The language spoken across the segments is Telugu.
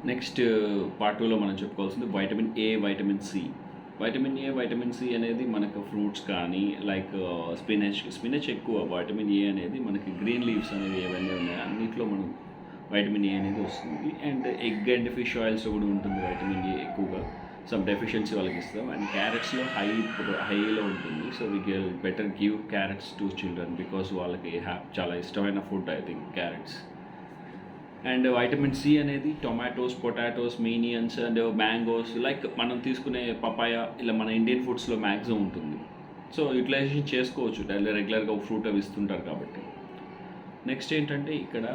నెక్స్ట్ పార్ట్ 2లో మనం చెప్పుకోవాల్సింది vitamin A, vitamin C. Vitamin A, vitamin C అనేది మనకు ఫ్రూట్స్ కానీ లైక్ స్పినచ్ ఎక్కువ. వైటమిన్ ఏ అనేది మనకి గ్రీన్ లీవ్స్ అనేవి ఏవన్నీ ఉన్నాయో అన్నిట్లో మనం వైటమిన్ ఏ అనేది వస్తుంది. అండ్ ఎగ్ అండ్ ఫిష్ ఆయిల్స్లో కూడా ఉంటుంది వైటమిన్ ఏ ఎక్కువగా. సమ్ డెఫిషియన్సీ వాళ్ళకి ఇస్తాం. అండ్ క్యారెట్స్లో హైలో ఉంటుంది. So we better give carrots to children because వాళ్ళకి చాలా ఇష్టమైన food I think carrots. And vitamin C అనేది టొమాటోస్, పొటాటోస్, మీనియన్స్ అండ్ మ్యాంగోస్ లైక్ మనం తీసుకునే పపాయ ఇలా మన ఇండియన్ ఫుడ్స్లో మ్యాక్సిమం ఉంటుంది. సో యూటిలైజేషన్ చేసుకోవచ్చు రెగ్యులర్గా ఫ్రూట్ అవి ఇస్తుంటారు కాబట్టి. నెక్స్ట్ ఏంటంటే ఇక్కడ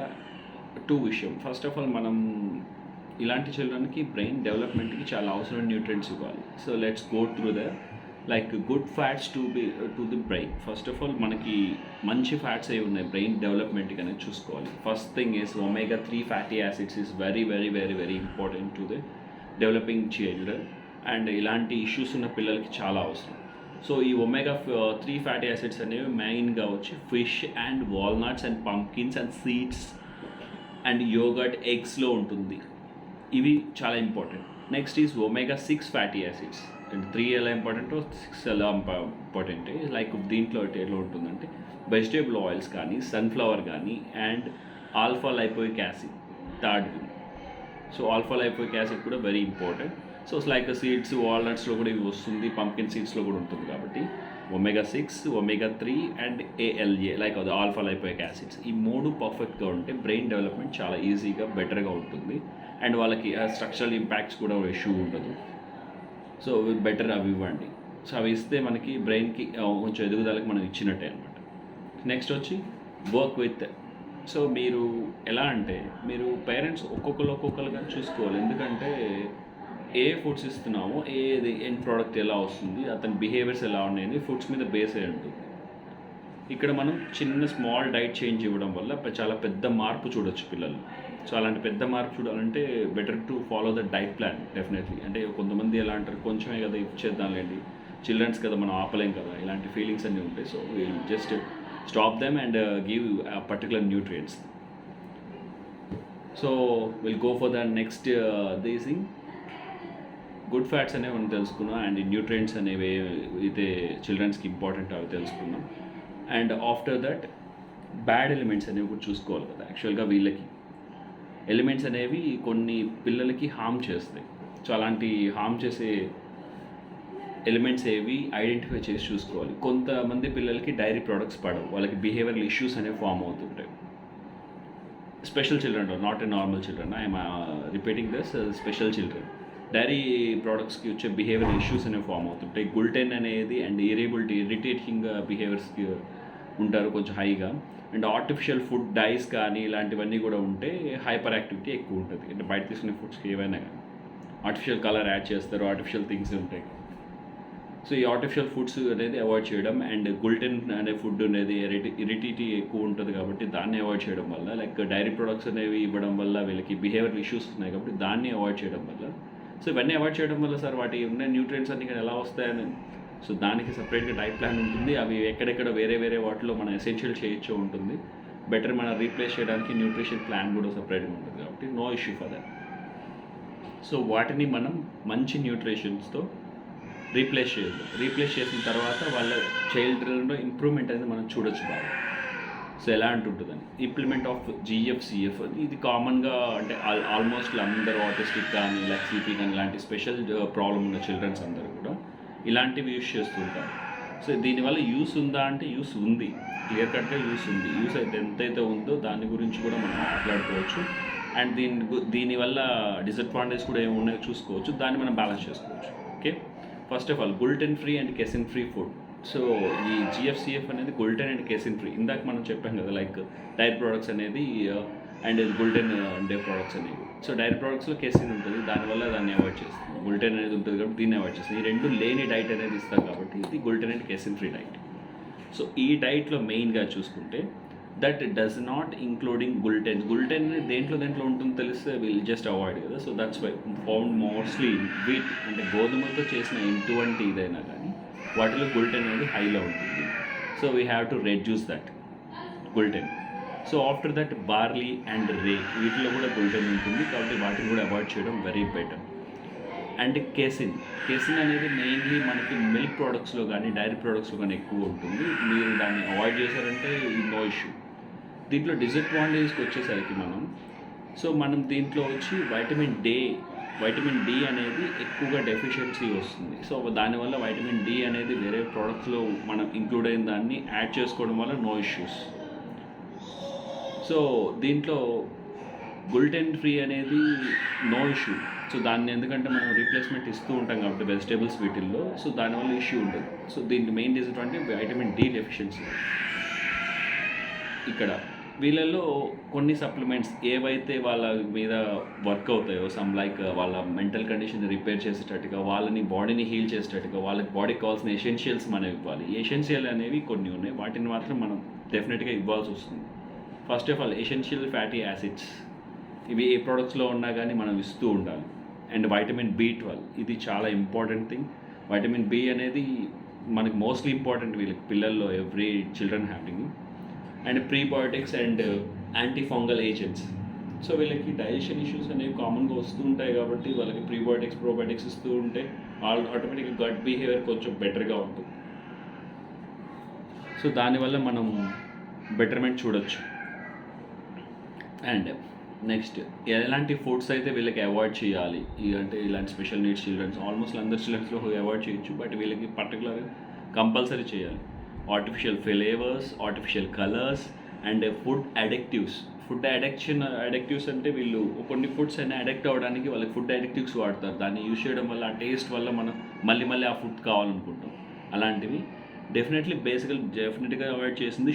విషయం. ఫస్ట్ ఆఫ్ ఆల్ మనం ఇలాంటి చిల్డ్రన్కి బ్రెయిన్ డెవలప్మెంట్కి చాలా అవసరమైన న్యూట్రియంట్స్ ఇవ్వాలి. So let's go through the like good fats to the brain. First of all మనకి మంచి ఫ్యాట్స్ అవి ఉన్నాయి బ్రెయిన్ డెవలప్మెంట్కి అనేది చూసుకోవాలి. First thing is omega-3 fatty acids is very very very very important to the developing children. And ఇలాంటి ఇష్యూస్ ఉన్న పిల్లలకి చాలా అవసరం. సో ఈ omega-3 ఫ్యాటీ యాసిడ్స్ అనేవి మెయిన్గా వచ్చి fish and walnuts and pumpkins and seeds and yogurt, ఎగ్స్లో ఉంటుంది. ఇవి చాలా important. Next is omega-6 fatty acids. And 3 ఎలా ఇంపార్టెంటో 6 ఎలా ఇంపార్టెంట్. లైక్ దీంట్లో ఎలా ఉంటుందంటే వెజిటేబుల్ ఆయిల్స్ కానీ, సన్ఫ్లవర్ కానీ and alpha lipoic acid third. So alpha lipoic acid కూడా very important. So like seeds, వాల్నట్స్లో కూడా ఇవి వస్తుంది, పంకిన్ సీడ్స్లో కూడా ఉంటుంది. కాబట్టి omega-6, omega-3 and ALA like అది ఆల్ఫా లైపోయిక్ యాసిడ్స్. ఈ 3 పర్ఫెక్ట్గా ఉంటే బ్రెయిన్ డెవలప్మెంట్ చాలా ఈజీగా బెటర్గా ఉంటుంది. అండ్ వాళ్ళకి స్ట్రక్చరల్ ఇంపాక్ట్స్ కూడా ఇష్యూ ఉండదు. సో బెటర్ అవి ఇవ్వండి. సో అవి ఇస్తే మనకి బ్రెయిన్కి కొంచెం ఎదుగుదలకు మనం ఇచ్చినట్టే అనమాట. నెక్స్ట్ వచ్చి వర్క్ విత్. సో మీరు ఎలా అంటే మీరు పేరెంట్స్ ఒక్కొక్కరుగా చూసుకోవాలి. ఎందుకంటే ఏ ఫుడ్స్ ఇస్తున్నామో ఏది ఎండ్ ప్రోడక్ట్ ఎలా వస్తుంది, అతని బిహేవియర్స్ ఎలా ఉన్నాయని ఫుడ్స్ మీద బేస్ అయి ఉంటుంది. ఇక్కడ మనం చిన్న స్మాల్ డైట్ చేంజ్ ఇవ్వడం వల్ల చాలా పెద్ద మార్పు చూడొచ్చు పిల్లలు. సో అలాంటి పెద్ద మార్పు చూడాలంటే better to follow the diet plan definitely. అంటే కొంతమంది ఎలా అంటారు, కొంచెమే కదా ఇచ్చేద్దాంలేండి, చిల్డ్రన్స్ కదా మనం ఆపలేం కదా, ఇలాంటి ఫీలింగ్స్ అన్నీ ఉంటాయి. So will just stop them and give particular nutrients. So will go for the next thing. Good fats అనేవి మనం తెలుసుకున్నాం అండ్ న్యూట్రియంట్స్ అనేవి అయితే చిల్డ్రన్స్కి ఇంపార్టెంట్ అవి తెలుసుకున్నాం. And after that bad elements అనేవి కూడా చూసుకోవాలి కదా. యాక్చువల్గా వీళ్ళకి ఎలిమెంట్స్ అనేవి కొన్ని పిల్లలకి హామ్ చేస్తాయి. సో అలాంటి హామ్ చేసే ఎలిమెంట్స్ ఏవి ఐడెంటిఫై చేసి చూసుకోవాలి. కొంతమంది పిల్లలకి డైరీ ప్రోడక్ట్స్ పడవు, వాళ్ళకి బిహేవియరల్ ఇష్యూస్ అనేవి ఫామ్ అవుతుంటాయి. Special children, not a normal children, I'm repeating this, special children. Dairy ప్రోడక్ట్స్కి వచ్చే బిహేవియర్ ఇష్యూస్ అనేవి ఫామ్ అవుతుంటాయి. గుల్టెన్ అనేది అండ్ ఇరిటేటింగ్ బిహేవియర్స్కి ఉంటారు కొంచెం హైగా. అండ్ ఆర్టిఫిషియల్ ఫుడ్ డైస్ కానీ ఇలాంటివన్నీ కూడా ఉంటే హైపర్ యాక్టివిటీ ఎక్కువ ఉంటుంది. అంటే బయట తీసుకునే ఫుడ్స్కి ఏవైనా కానీ ఆర్టిఫిషియల్ కలర్ యాడ్ చేస్తారు, ఆర్టిఫిషియల్ థింగ్స్ ఉంటాయి. సో ఈ ఆర్టిఫిషియల్ ఫుడ్స్ అనేది అవాయిడ్ చేయడం. అండ్ గుల్టెన్ అనే ఫుడ్ అనేది ఇరిటిటీ ఎక్కువ ఉంటుంది కాబట్టి దాన్ని అవాయిడ్ చేయడం వల్ల, లైక్ డైరీ ప్రొడక్ట్స్ అనేవి ఇవ్వడం వల్ల వీళ్ళకి బిహేవియర్ ఇష్యూస్ ఉన్నాయి కాబట్టి దాన్ని అవాయిడ్ చేయడం వల్ల. సో ఇవన్నీ అవాయిడ్ చేయడం వల్ల సార్ వాటి ఉన్న న్యూట్రియంట్స్ అన్ని కానీ ఎలా వస్తాయని, సో దానికి సపరేట్గా డైట్ ప్లాన్ ఉంటుంది. అవి ఎక్కడెక్కడ వేరే వాటిలో మన ఎసెన్షియల్ చేయొచ్చు ఉంటుంది. బెటర్ మనం రీప్లేస్ చేయడానికి న్యూట్రిషన్ ప్లాన్ కూడా సపరేట్గా ఉంటుంది కాబట్టి no issue for that. So వాటిని మనం మంచి న్యూట్రిషన్స్తో రీప్లేస్ చేసిన తర్వాత వాళ్ళ చైల్డ్లో ఇంప్రూవ్మెంట్ అనేది మనం చూడొచ్చు బాగా. సో ఎలా అంటుంటుందని ఇంప్లిమెంట్ ఆఫ్ GFCF ఇది కామన్గా అంటే ఆల్మోస్ట్ అందరూ ఆటిస్టిక్ కానీ లైక్ CP కానీ ఇలాంటి స్పెషల్ ప్రాబ్లం ఉన్న చిల్డ్రన్స్ అందరూ కూడా ఇలాంటివి యూస్ చేస్తుంటారు. సో దీనివల్ల యూస్ ఉందా అంటే యూస్ ఉంది, క్లియర్ కట్గా యూస్ ఉంది. యూస్ అయితే ఎంతైతే ఉందో దాని గురించి కూడా మనం మాట్లాడుకోవచ్చు. అండ్ దీనివల్ల డిసడ్వాంటేజ్ కూడా ఏమి ఉన్నాయో చూసుకోవచ్చు, దాన్ని మనం బ్యాలెన్స్ చేసుకోవచ్చు. Okay, first of all gluten free and casein free food. So ఈ GFCF అనేది గుల్టెన్ అండ్ కెసిన్ ఫ్రీ. ఇందాక మనం చెప్పాం కదా లైక్ డైరీ ప్రోడక్ట్స్ అనేది అండ్ గుల్టెన్ డే ప్రోడక్ట్స్ అనేవి. సో డైరీ ప్రోడక్ట్స్లో కెసిన్ ఉంటుంది, దానివల్ల దాన్ని అవాయిడ్ చేస్తుంది. గుల్టెన్ అనేది ఉంటుంది కాబట్టి దీన్ని అవాయిడ్ చేస్తుంది. ఈ రెండు లేని డైట్ అనేది ఇస్తాం కాబట్టి ఇది gluten and casein free diet. So ఈ డైట్లో మెయిన్గా చూసుకుంటే that does not including gluten దేంట్లో ఉంటుందో తెలిస్తే విల్ జస్ట్ అవాయిడ్ కదా. So that's why found mostly wheat అంటే గోధుమలతో చేసిన ఎటువంటి ఇదైనా కానీ వాటిలో గుల్టెన్ అనేది హైలో ఉంటుంది. So we have to reduce that gluten. So after that barley and rye వీటిలో కూడా గ్లూటెన్ ఉంటుంది, కాబట్టి వాటిని కూడా అవాయిడ్ చేయడం వెరీ బెటర్. అండ్ కేసిన్ అనేది మెయిన్లీ మనకి మిల్క్ ప్రోడక్ట్స్లో కానీ డైరీ ప్రోడక్ట్స్లో కానీ ఎక్కువ ఉంటుంది. మీరు దాన్ని అవాయిడ్ చేశారంటే నో ఇష్యూ. దీంట్లో డిసడ్వాంటేజ్కి వచ్చేసరికి మనం దీంట్లో వచ్చి వైటమిన్ డి అనేది ఎక్కువగా డెఫిషియన్సీ వస్తుంది. సో దానివల్ల వైటమిన్ డి అనేది వేరే ప్రోడక్ట్స్లో మనం ఇంక్లూడ్ అయిన దాన్ని యాడ్ చేసుకోవడం వల్ల నో ఇష్యూస్. సో దీంట్లో గ్లూటెన్ ఫ్రీ అనేది నో ఇష్యూ. సో దాన్ని ఎందుకంటే మనం రీప్లేస్మెంట్ ఇస్తూ ఉంటాం కాబట్టి వెజిటేబుల్స్ వీటిల్లో, సో దానివల్ల ఇష్యూ ఉండదు. సో దీనికి main disadvantage vitamin D deficiency. ఇక్కడ వీళ్ళల్లో కొన్ని సప్లిమెంట్స్ ఏవైతే వాళ్ళ మీద వర్క్ అవుతాయో, లైక్ వాళ్ళ మెంటల్ కండిషన్ రిపేర్ చేసేటట్టుగా, వాళ్ళని బాడీని హీల్ చేసేటట్టుగా, వాళ్ళకి బాడీకి కావాల్సిన ఎసెన్షియల్స్ మనం ఇవ్వాలి. ఎసెన్షియల్ అనేవి కొన్ని ఉన్నాయి, వాటిని మాత్రం మనం డెఫినెట్గా ఇవ్వాల్సి వస్తుంది. First of all essential fatty acids, ఇవి ఏ ప్రోడక్ట్స్లో ఉన్నా కానీ మనం ఇస్తూ ఉండాలి. అండ్ వైటమిన్ B12, ఇది చాలా ఇంపార్టెంట్ థింగ్. వైటమిన్ బి అనేది మనకి మోస్ట్లీ ఇంపార్టెంట్ వీళ్ళకి, పిల్లల్లో every children having. And prebiotics and antifungal agents. So వీళ్ళకి డైజెషన్ ఇష్యూస్ అనేవి కామన్గా వస్తూ ఉంటాయి కాబట్టి వాళ్ళకి ప్రీబయోటిక్స్ ప్రోబయోటిక్స్ ఇస్తూ ఉంటే ఆటోమేటిక్గా గట్ బిహేవియర్ కొంచెం బెటర్గా ఉంటుంది. సో దానివల్ల మనం బెటర్మెంట్ చూడొచ్చు. అండ్ నెక్స్ట్, ఎలాంటి ఫుడ్స్ అయితే వీళ్ళకి అవాయిడ్ చేయాలి అంటే ఇలాంటి స్పెషల్ నీడ్స్ చిల్డ్రన్స్, ఆల్మోస్ట్ అందరు చిల్డ్రన్స్లో అవాయిడ్ చేయొచ్చు, బట్ వీళ్ళకి పర్టికులర్గా కంపల్సరీ చేయాలి. Artificial flavours, artificial colours and food additives అంటే వీళ్ళు కొన్ని ఫుడ్స్ అయినా అడిక్ట్ అవ్వడానికి వాళ్ళకి ఫుడ్ అడిక్టివ్స్ వాడతారు. దాన్ని యూజ్ చేయడం వల్ల ఆ టేస్ట్ వల్ల మనం మళ్ళీ ఆ ఫుడ్ కావాలనుకుంటాం. అలాంటివి డెఫినెట్గా అవాయిడ్ చేసింది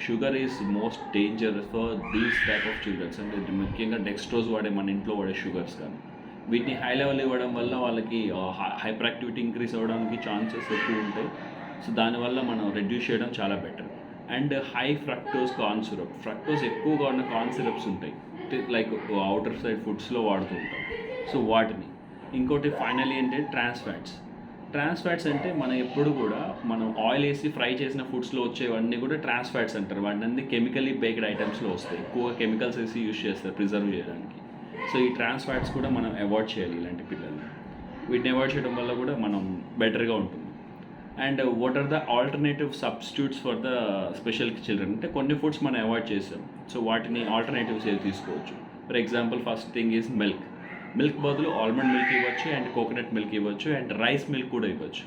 sugar is most dangerous for these type of childrens. అంటే ముఖ్యంగా డెక్స్ట్రోజ్ వాడే మన ఇంట్లో వాడే షుగర్స్ కానీ వీటిని హై లెవెల్ ఇవ్వడం వల్ల వాళ్ళకి హైపర్ యాక్టివిటీ ఇంక్రీజ్ అవ్వడానికి ఛాన్సెస్ ఎక్కువ ఉంటాయి. సో దానివల్ల మనం రెడ్యూస్ చేయడం చాలా బెటర్. అండ్ హై ఫ్రక్టోజ్ ఎక్కువగా ఉన్న కార్న్ సిరప్స్ ఉంటాయి, లైక్ అవుటర్ సైడ్ ఫుడ్స్లో వాడుతూ ఉంటాం. సో వాటిని ఇంకోటి ఫైనలీ అంటే ట్రాన్స్ ఫ్యాట్స్ అంటే మనం ఎప్పుడు కూడా మనం ఆయిల్ వేసి ఫ్రై చేసిన ఫుడ్స్లో వచ్చేవన్నీ కూడా ట్రాన్స్ ఫ్యాట్స్ అంటారు. వాటిని కెమికలీ బేక్డ్ ఐటమ్స్లో వస్తాయి, ఎక్కువ కెమికల్స్ వేసి యూజ్ చేస్తారు ప్రిజర్వ్ చేయడానికి. సో ఈ ట్రాన్స్ ఫ్యాట్స్ కూడా మనం అవాయిడ్ చేయాలి ఇలాంటి పిల్లల్ని. వీటిని అవాయిడ్ చేయడం వల్ల కూడా మనం బెటర్గా ఉంటుంది. And what are the alternative substitutes for the special children అంటే కొన్ని ఫుడ్స్ మనం అవాయిడ్ చేసాం, సో వాటిని ఆల్టర్నేటివ్స్ ఏది తీసుకోవచ్చు. For example first thing is milk బదులు ఆల్మండ్ మిల్క్ ఇవ్వచ్చు, అండ్ కోకోనట్ మిల్క్ ఇవ్వచ్చు, అండ్ రైస్ మిల్క్ కూడా ఇవ్వచ్చు.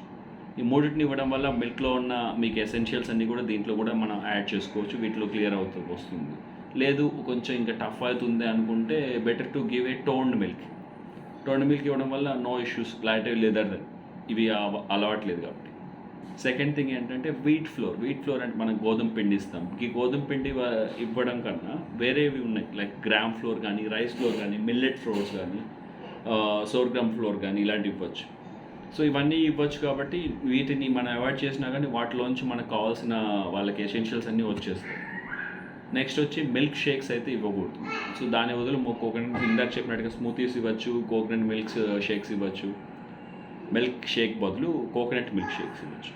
ఈ మూడింటిని ఇవ్వడం వల్ల మిల్క్లో ఉన్న మీకు ఎసెన్షియల్స్ అన్నీ కూడా దీంట్లో కూడా మనం యాడ్ చేసుకోవచ్చు, వీటిలో క్లియర్ వస్తుంది. లేదు కొంచెం ఇంకా టఫ్ అవుతుంది అనుకుంటే better to give a toned milk ఇవ్వడం వల్ల నో ఇష్యూస్, క్లారిటీ లేదర్ ఇవి అలవాట్లేదు కాబట్టి. సెకండ్ థింగ్ ఏంటంటే వీట్ ఫ్లోర్ అంటే మనం గోధుమ పిండి ఇస్తాం. ఈ గోధుమ పిండి ఇవ్వడం కన్నా వేరేవి ఉన్నాయి, లైక్ గ్రామ్ ఫ్లోర్ కానీ, రైస్ ఫ్లోర్ కానీ, మిల్లెట్ ఫ్లోర్స్ కానీ, సోర్గ్రామ్ ఫ్లోర్ కానీ ఇలాంటివి ఇవ్వచ్చు. సో ఇవన్నీ ఇవ్వచ్చు కాబట్టి వీటిని మనం అవాయిడ్ చేసినా కానీ వాటిలోంచి మనకు కావాల్సిన వాళ్ళకి ఎసెన్షియల్స్ అన్నీ వచ్చేస్తాయి. నెక్స్ట్ వచ్చి మిల్క్ షేక్స్ అయితే ఇవ్వకూడదు. సో దాని బదులు కోకోనట్, ఇందాక చెప్పినట్టుగా స్మూతీస్ ఇవ్వచ్చు, కోకోనట్ మిల్క్ షేక్స్ ఇవ్వచ్చు. మిల్క్ షేక్ బదులు కోకోనట్ మిల్క్ షేక్స్ ఇవ్వచ్చు.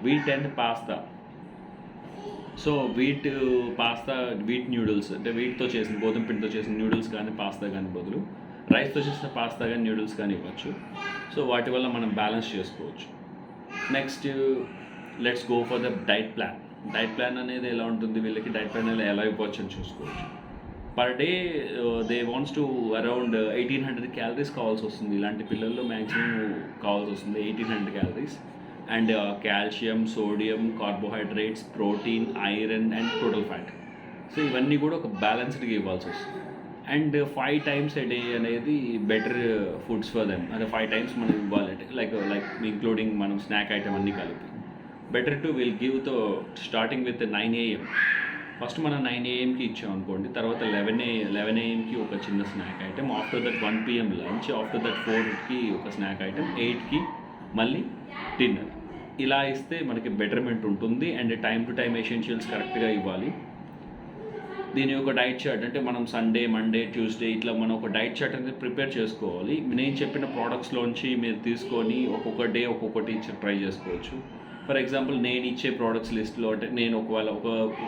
Wheat and pasta. So wheat noodles అంటే వీటితో చేసిన గోధుమ పిండితో చేసిన న్యూడిల్స్ కానీ పాస్తా కానీ బదులు రైస్తో చేసిన పాస్తా కానీ న్యూడిల్స్ కానీ ఇవ్వచ్చు. సో వాటి వల్ల మనం బ్యాలెన్స్ చేసుకోవచ్చు. Next let's go for the diet plan అనేది ఎలా ఉంటుంది, వీళ్ళకి డైట్ ప్లాన్ ఎలా ఇవ్వచ్చు అని చూసుకోవచ్చు. Per day they wants to around 1800 calories కావాల్సి వస్తుంది. ఇలాంటి పిల్లల్లో మ్యాక్సిమం కావాల్సి వస్తుంది 1800 calories. And calcium, sodium, carbohydrates, protein, iron and total fat. So ఇవన్నీ కూడా ఒక బ్యాలెన్స్డ్గా ఇవ్వాల్సి వస్తుంది. అండ్ 5 times a day అనేది బెటర్ ఫుడ్స్ ఫర్ దెమ్. అంటే 5 times మనం ఇవ్వాలంటే లైక్ ఇంక్లూడింగ్ మనం స్నాక్ ఐటమ్ అన్నీ కలిపి బెటర్ టు విల్ గివ్ తో స్టార్టింగ్ విత్ 9 AM. ఫస్ట్ మనం 9 AMకి ఇచ్చాం అనుకోండి, తర్వాత 11 AMకి ఒక చిన్న snack item, after that 1 PM lunch, after that 4కి ఒక స్నాక్ ఐటమ్, 8కి మళ్ళీ డిన్నర్. ఇలా ఇస్తే మనకి బెటర్మెంట్ ఉంటుంది. And time to time essentials కరెక్ట్గా ఇవ్వాలి. దీని ఒక డైట్ చార్ట్ అంటే మనం సండే, మండే, ట్యూస్డే ఇట్లా మనం ఒక డైట్ చార్ట్ అనేది ప్రిపేర్ చేసుకోవాలి. నేను చెప్పిన ప్రోడక్ట్స్లోంచి మీరు తీసుకొని ఒక్కొక్క డే ఒక్కొక్కటి ట్రై చేసుకోవచ్చు. ఫర్ ఎగ్జాంపుల్ నేను ఇచ్చే ప్రోడక్ట్స్ లిస్ట్లో అంటే నేను ఒకవేళ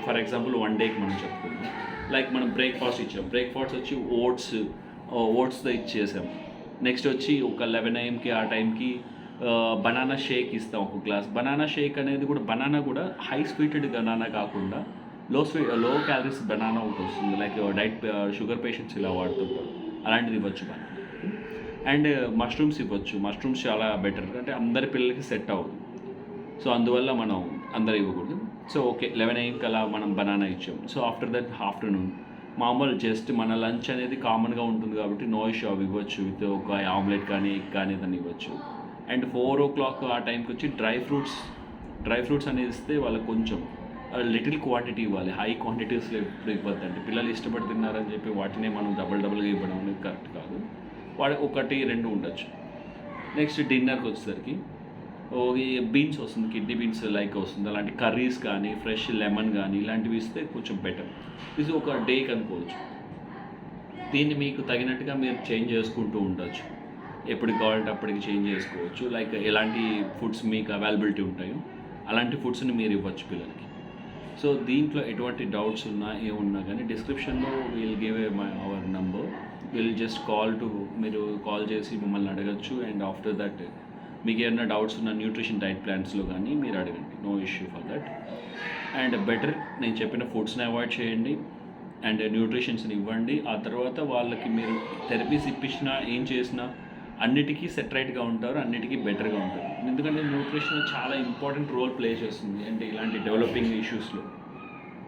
ఫర్ ఎగ్జాంపుల్ 1 డేకి మనం చెప్పుకుందాం. లైక్ మనం బ్రేక్ఫాస్ట్ ఇచ్చాం. బ్రేక్ఫాస్ట్ వచ్చి ఓట్స్‌తో ఇచ్చేసాం. నెక్స్ట్ వచ్చి ఒక 11 AM ఆ టైంకి బనానా షేక్ ఇస్తాం ఒక గ్లాస్. బనానా షేక్ అనేది కూడా బనానా కూడా హై స్వీటెడ్ బనానా కాకుండా లో క్యాలరీస్ బనానా ఒకటి వస్తుంది. లైక్ షుగర్ పేషెంట్స్ ఇలా వాడుతుంటారు. అలాంటిది ఇవ్వచ్చు బనానా. అండ్ మష్రూమ్స్ ఇవ్వచ్చు. మష్రూమ్స్ చాలా బెటర్. అంటే అందరి పిల్లలకి సెట్ అవ్వదు. సో అందువల్ల మనం అందరూ ఇవ్వకూడదు. సో ఓకే 11 AM అలా మనం బనానా ఇచ్చాం. సో ఆఫ్టర్ దట్ ఆఫ్టర్నూన్ మామూలు జస్ట్ మన లంచ్ అనేది కామన్గా ఉంటుంది కాబట్టి నో ఇష్యూ అవి ఇవ్వచ్చు. విత్ ఒక ఆమ్లెట్ కానీ ఎగ్ కానీ దాన్ని ఇవ్వచ్చు. అండ్ 4 o'clock ఆ టైంకి వచ్చి డ్రై ఫ్రూట్స్ అనేది ఇస్తే వాళ్ళకి కొంచెం లిటిల్ క్వాంటిటీ ఇవ్వాలి. హై క్వాంటిటీస్లో ఎప్పుడు ఇవ్వద్దండి. పిల్లలు ఇష్టపడుతున్నారని చెప్పి వాటినే మనం డబుల్గా ఇవ్వడం అనేది కరెక్ట్ కాదు. వాడు 1, 2 ఉండొచ్చు. నెక్స్ట్ డిన్నర్కి వచ్చేసరికి ఈ బీన్స్ వస్తుంది, కిడ్నీ బీన్స్ లైక్ వస్తుంది. అలాంటి కర్రీస్ కానీ ఫ్రెష్ లెమన్ కానీ ఇలాంటివి ఇస్తే కొంచెం బెటర్. ఇది ఒక డేకి అనుకోవచ్చు. దీన్ని మీకు తగినట్టుగా మీరు చేంజ్ చేసుకుంటూ ఉండొచ్చు. ఎప్పటికి కావాలంటే అప్పటికి చేంజ్ చేసుకోవచ్చు. లైక్ ఎలాంటి ఫుడ్స్ మీకు అవైలబిలిటీ ఉంటాయో అలాంటి ఫుడ్స్ని మీరు ఇవ్వచ్చు పిల్లలకి. సో దీంట్లో ఎటువంటి డౌట్స్ ఉన్నా ఏమున్నా కానీ డిస్క్రిప్షన్లో will give our number. Just మీరు కాల్ చేసి మమ్మల్ని అడగచ్చు. అండ్ ఆఫ్టర్ దట్ మీకు ఏమైనా డౌట్స్ ఉన్న న్యూట్రిషన్ డైట్ ప్లాన్స్లో కానీ మీరు అడగండి. No issue for that. And better నేను చెప్పిన ఫుడ్స్ని అవాయిడ్ చేయండి అండ్ న్యూట్రిషన్స్ని ఇవ్వండి. ఆ తర్వాత వాళ్ళకి మీరు థెరపీస్ ఇప్పించినా ఏం చేసినా అన్నిటికీ సెటరైట్గా ఉంటారు, అన్నిటికీ బెటర్గా ఉంటారు. ఎందుకంటే న్యూట్రిషన్ చాలా ఇంపార్టెంట్ రోల్ ప్లే చేస్తుంది. అంటే ఇలాంటి డెవలపింగ్ ఇష్యూస్లో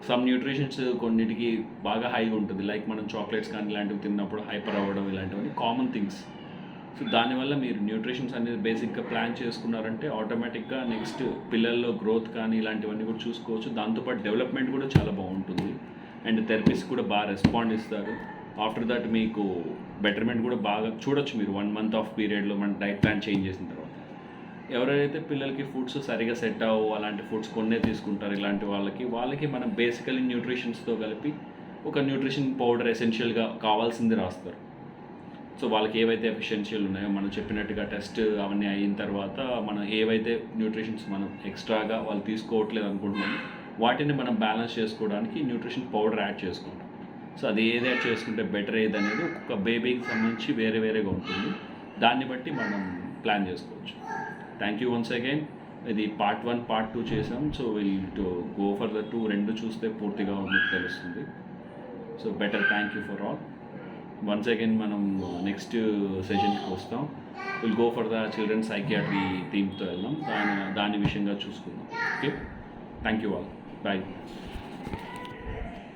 సమ్ న్యూట్రిషన్స్ కొన్నిటికి బాగా హైగా ఉంటుంది. లైక్ మనం చాక్లెట్స్ కానీ ఇలాంటివి తిన్నప్పుడు హైపర్ అవ్వడం ఇలాంటివన్నీ కామన్ థింగ్స్. సో దానివల్ల మీరు న్యూట్రిషన్స్ అనేది బేసిక్గా ప్లాన్ చేసుకున్నారంటే ఆటోమేటిక్గా నెక్స్ట్ పిల్లల్లో గ్రోత్ కానీ ఇలాంటివన్నీ కూడా చూసుకోవచ్చు. దాంతోపాటు డెవలప్మెంట్ కూడా చాలా బాగుంటుంది. అండ్ థెరపిస్ట్ కూడా బాగా రెస్పాండ్ ఇస్తారు. ఆఫ్టర్ దట్ మీకు బెటర్మెంట్ కూడా బాగా చూడొచ్చు మీరు 1 month ఆఫ్ పీరియడ్లో మన డైట్ ప్లాన్ చేంజ్ చేసిన తర్వాత. ఎవరైతే పిల్లలకి ఫుడ్స్ సరిగా సెట్ అవ్వవు, అలాంటి ఫుడ్స్ కొన్నే తీసుకుంటారు, ఇలాంటి వాళ్ళకి మనం బేసికలీ న్యూట్రిషన్స్తో కలిపి ఒక న్యూట్రిషన్ పౌడర్ ఎసెన్షియల్గా కావాల్సింది రాస్తారు. సో వాళ్ళకి ఏవైతే ఎఫిషియన్షియల్ ఉన్నాయో మనం చెప్పినట్టుగా టెస్ట్ అవన్నీ అయిన తర్వాత మనం ఏవైతే న్యూట్రిషన్స్ మనం ఎక్స్ట్రాగా వాళ్ళు తీసుకోవట్లేదు అనుకుంటున్నాము వాటిని మనం బ్యాలెన్స్ చేసుకోవడానికి న్యూట్రిషన్ పౌడర్ యాడ్ చేసుకుంటాం. సో అది ఏది యాడ్ చేసుకుంటే బెటర్ ఏది అనేది ఒక్కొక్క బేబీకి సంబంధించి వేరేగా ఉంటుంది. దాన్ని బట్టి మనం ప్లాన్ చేసుకోవచ్చు. Thank you once again. ఇది part 1 part 2 చేసాం. సో గో ఫర్ ద 2 రెండు చూస్తే పూర్తిగా మీకు తెలుస్తుంది. So better. Thank you for all. Once again మనం నెక్స్ట్ సెషన్కి వస్తాం. Go for the children psychiatry థీమ్తో వెళ్దాం. దాని విషయంగా చూసుకుందాం. Okay, thank you all. Bye.